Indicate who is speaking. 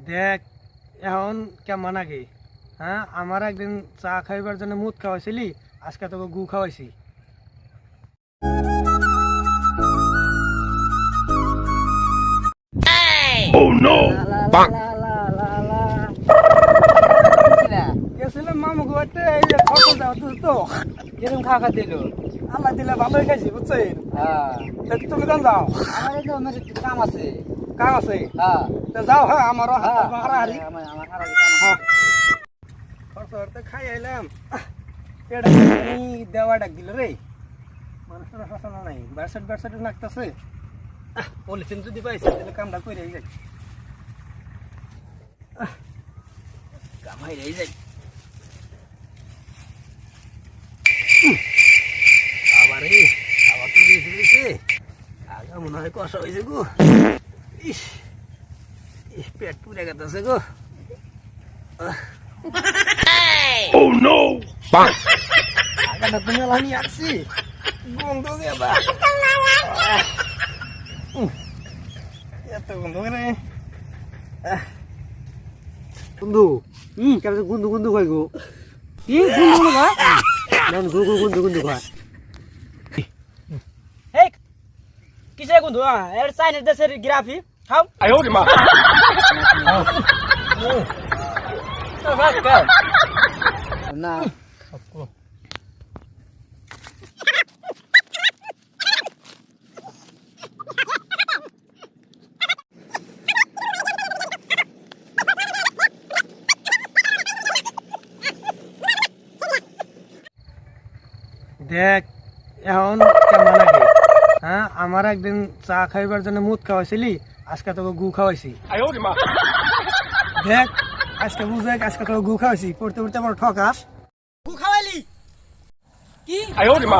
Speaker 1: দেখ এখন কেমন আগে হ্যাঁ আমার একদিন চা খাইবার জন্য মুদ খাওয়াইছিলি আজকে তোকে গু খাওয়াইছি গেছিলাম মামু ঘুরতে এই যে ফসল দেওয়া তো
Speaker 2: কিরম খাওয়া দিল?
Speaker 1: আল্লাহ দিলে ভালোই খাইছি বুঝছেন তুমি কোন যাও
Speaker 2: আমার এই তো আমার একটু কাম আছে।
Speaker 1: কাম আছে
Speaker 2: হ্যাঁ
Speaker 1: যাও হ্যাঁ আমারও হারাহারি
Speaker 2: আমার হারাহারি কাম আছে।
Speaker 1: ফসল খাই আইলাম এটা দেওয়া ডাক দিল রে মানুষের ফসল নাই ব্যাটসেট লাগতেছে পলিথিন যদি পাইছে তাহলে কামটা করে যাই কামাই যাই আবার তো বেশি বেশি আগে মনে হয় কষা হয়েছে গো ইস পেট পুড়ে গেছে গো
Speaker 3: Oh no!
Speaker 1: আগাটা তো মেলা নিয়ে আসছি গন্ধ দেবা এত গন্ধ রে বন্ধু কেন গুন্দু গুন্দু খাই গো
Speaker 2: কি গুনগুন হয়?
Speaker 1: নাম গুন্দু গুন্দু খাই
Speaker 2: এই কিসে গুনু? এর চাইনিজ দেশের গ্রাফি খাও।
Speaker 3: 哎呦我的妈！
Speaker 2: না
Speaker 1: দেখ এখন কেমন আগে হ্যাঁ আমার একদিন চা খাইবার জন্য মুদ খাওয়াইছিলি আজকে তোকে গু খাওয়াইছি
Speaker 3: 哎呦我的妈！
Speaker 1: দেখ আজকে বুঝে আজকে তোকে গু খাওয়াইছি পড়তে পড়তে আমার ঠকাস
Speaker 2: গু খাওয়াইলি কি?
Speaker 3: 哎呦我的妈！